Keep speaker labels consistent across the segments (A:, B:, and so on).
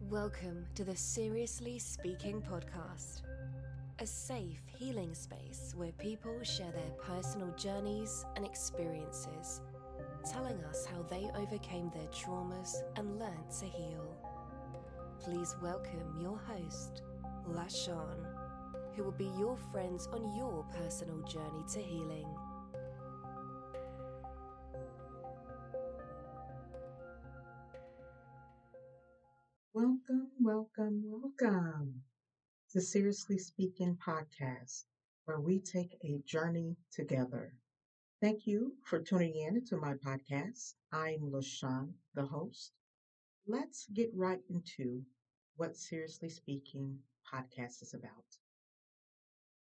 A: Welcome to the Seriously Speaking podcast, a safe healing space where people share their personal journeys and experiences, telling us how they overcame their traumas and learned to heal. Please welcome your host, LaShawn, who will be your friends on your personal journey to healing.
B: Welcome to Seriously Speaking podcast, where we take a journey together. Thank you for tuning in to my podcast. I'm LaShawn, the host. Let's get right into what Seriously Speaking podcast is about.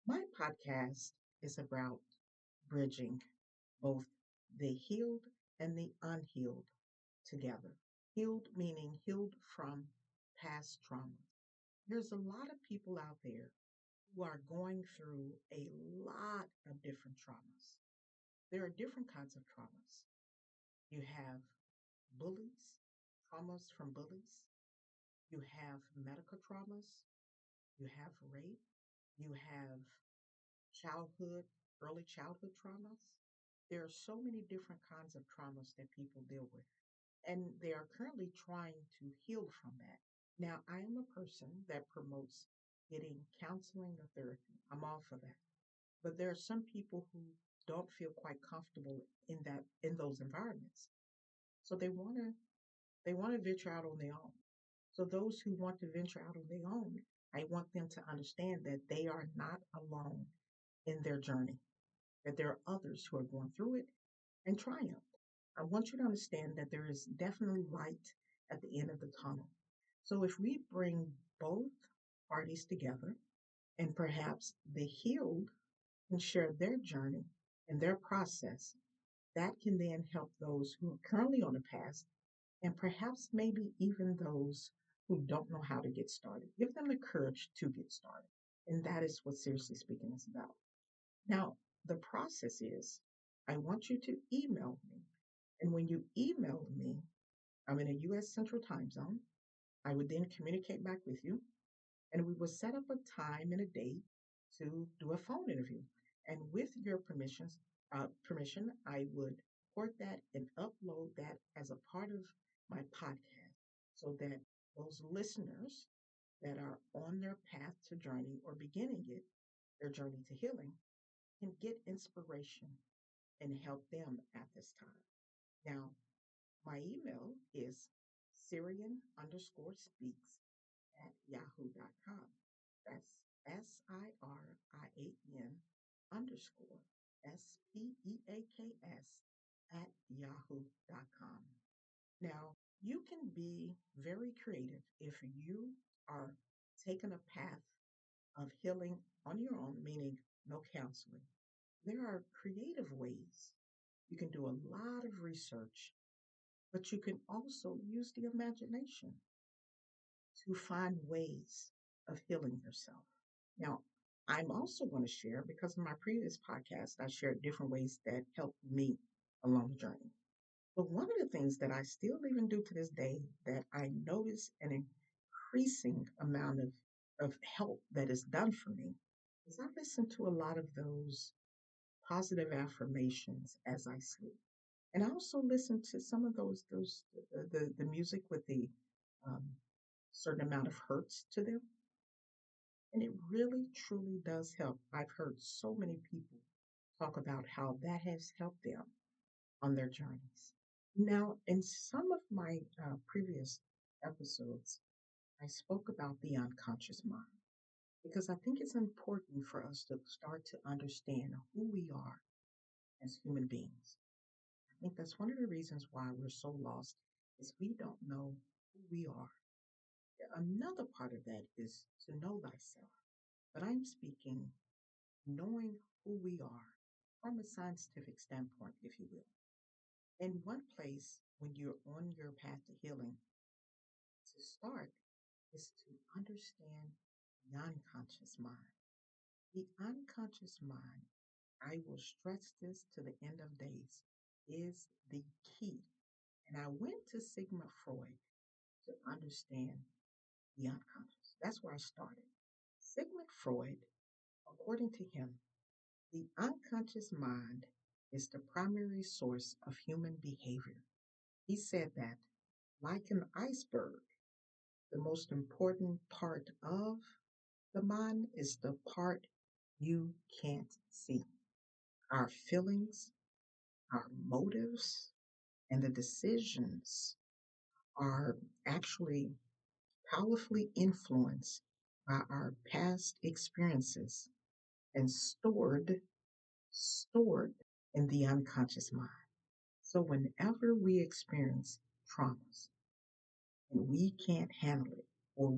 B: My podcast is about bridging both the healed and the unhealed together. Healed meaning healed from past trauma. There's a lot of people out there who are going through a lot of different traumas. There are different kinds of traumas. You have bullies, traumas from bullies. You have medical traumas. You have rape. You have early childhood traumas. There are so many different kinds of traumas that people deal with, and they are currently trying to heal from that. Now, I am a person that promotes getting counseling or therapy. I'm all for that. But there are some people who don't feel quite comfortable in those environments. So they want to venture out on their own. So those who want to venture out on their own, I want them to understand that they are not alone in their journey, that there are others who are going through it and triumph. I want you to understand that there is definitely light at the end of the tunnel. So if we bring both parties together and perhaps the healed can share their journey and their process, that can then help those who are currently on the path and perhaps maybe even those who don't know how to get started. Give them the courage to get started. And that is what Seriously Speaking is about. Now, the process is I want you to email me. And when you email me, I'm in a US Central Time Zone. I would then communicate back with you, and we will set up a time and a date to do a phone interview. And with your permission, I would record that and upload that as a part of my podcast, so that those listeners that are on their path to journey or beginning their journey to healing, can get inspiration and help them at this time. Now, my email is Sirian_speaks@yahoo.com. That's SIRIAN_SPEAKS@yahoo.com. Now, you can be very creative if you are taking a path of healing on your own, meaning no counseling. There are creative ways. You can do a lot of research, but you can also use the imagination to find ways of healing yourself. Now, I'm also going to share, because in my previous podcast, I shared different ways that helped me along the journey. But one of the things that I still even do to this day that I notice an increasing amount of help that is done for me is I listen to a lot of those positive affirmations as I sleep. And I also listen to some of the music with the um, certain amount of hertz to them. And it really, truly does help. I've heard so many people talk about how that has helped them on their journeys. Now, in some of my previous episodes, I spoke about the unconscious mind because I think it's important for us to start to understand who we are as human beings. I think that's one of the reasons why we're so lost is we don't know who we are. Another part of that is to know thyself. But I'm speaking knowing who we are from a scientific standpoint, if you will. And one place when you're on your path to healing to start is to understand the unconscious mind. The unconscious mind, I will stress this to the end of days, is the key. And I went to Sigmund Freud to understand the unconscious. That's where I started. Sigmund Freud, according to him, the unconscious mind is the primary source of human behavior. He said that, like an iceberg, the most important part of the mind is the part you can't see. Our feelings, our motives, and the decisions are actually powerfully influenced by our past experiences and stored in the unconscious mind. So whenever we experience traumas and we can't handle it or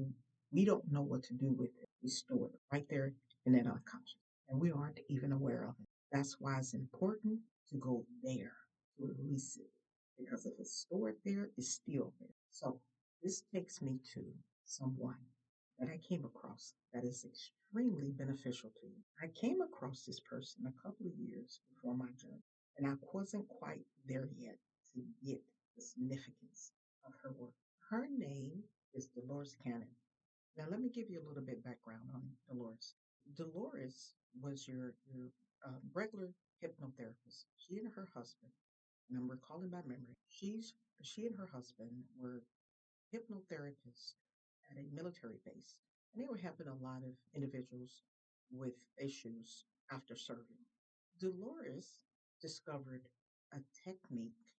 B: we don't know what to do with it, we store it right there in that unconscious and we aren't even aware of it. That's why it's important to go there to release it because if it's stored there, it's still there. So this takes me to someone that I came across that is extremely beneficial to me. I came across this person a couple of years before my journey, and I wasn't quite there yet to get the significance of her work. Her name is Dolores Cannon. Now, let me give you a little bit background on Dolores. Dolores was your regular hypnotherapist. She and her husband, and I'm recalling by memory, she and her husband were hypnotherapists at a military base, and they were helping a lot of individuals with issues after serving. Dolores discovered a technique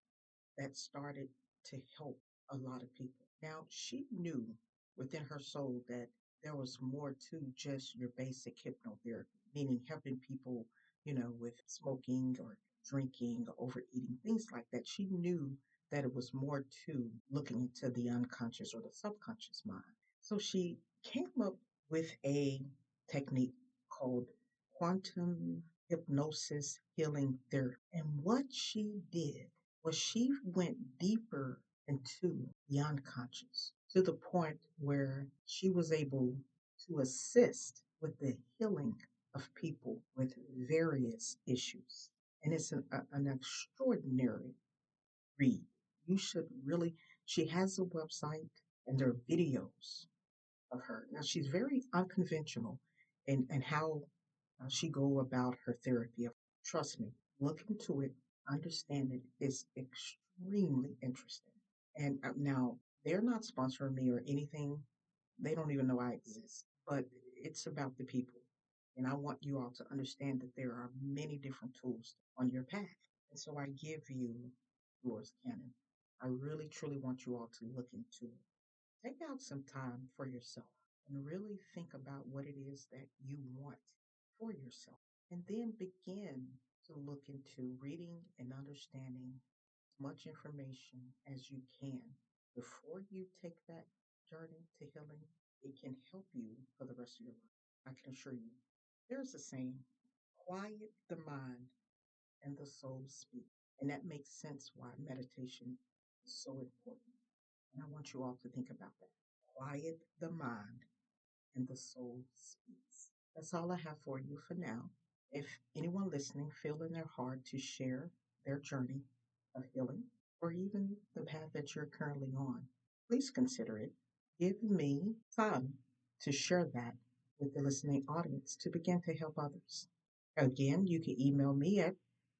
B: that started to help a lot of people. Now, she knew within her soul that there was more to just your basic hypnotherapy, meaning helping people, with smoking or drinking or overeating, things like that. She knew that it was more to looking into the unconscious or the subconscious mind. So she came up with a technique called quantum hypnosis healing therapy. And what she did was she went deeper into the unconscious to the point where she was able to assist with the healing of people with various issues. And it's an extraordinary read. You should really, she has a website and there are videos of her. Now, she's very unconventional in how she go about her therapy. Trust me, look into it, understand it. It's extremely interesting. And now they're not sponsoring me or anything. They don't even know I exist. But it's about the people. And I want you all to understand that there are many different tools on your path. And so I give you yours, Cannon. I really, truly want you all to look into it. Take out some time for yourself and really think about what it is that you want for yourself. And then begin to look into reading and understanding as much information as you can before you take that journey to healing. It can help you for the rest of your life. I can assure you. There's a saying, quiet the mind and the soul speak. And that makes sense why meditation is so important. And I want you all to think about that. Quiet the mind and the soul speaks. That's all I have for you for now. If anyone listening feel in their heart to share their journey of healing or even the path that you're currently on, please consider it. Give me time to share that with the listening audience to begin to help others. Again, you can email me at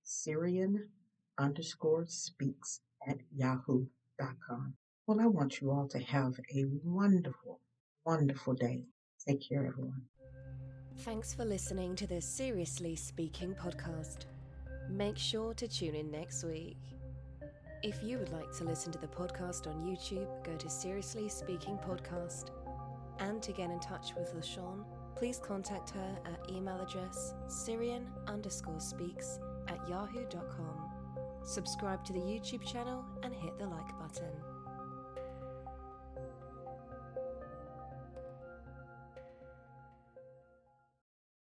B: Syrian_speaks@yahoo.com. Well, I want you all to have a wonderful, wonderful day. Take care, everyone.
A: Thanks for listening to the Seriously Speaking podcast. Make sure to tune in next week. If you would like to listen to the podcast on YouTube, go to Seriously Speaking Podcast. And to get in touch with LaShawn, please contact her at email address Syrian_speaks@yahoo.com. Subscribe to the YouTube channel and hit the like button.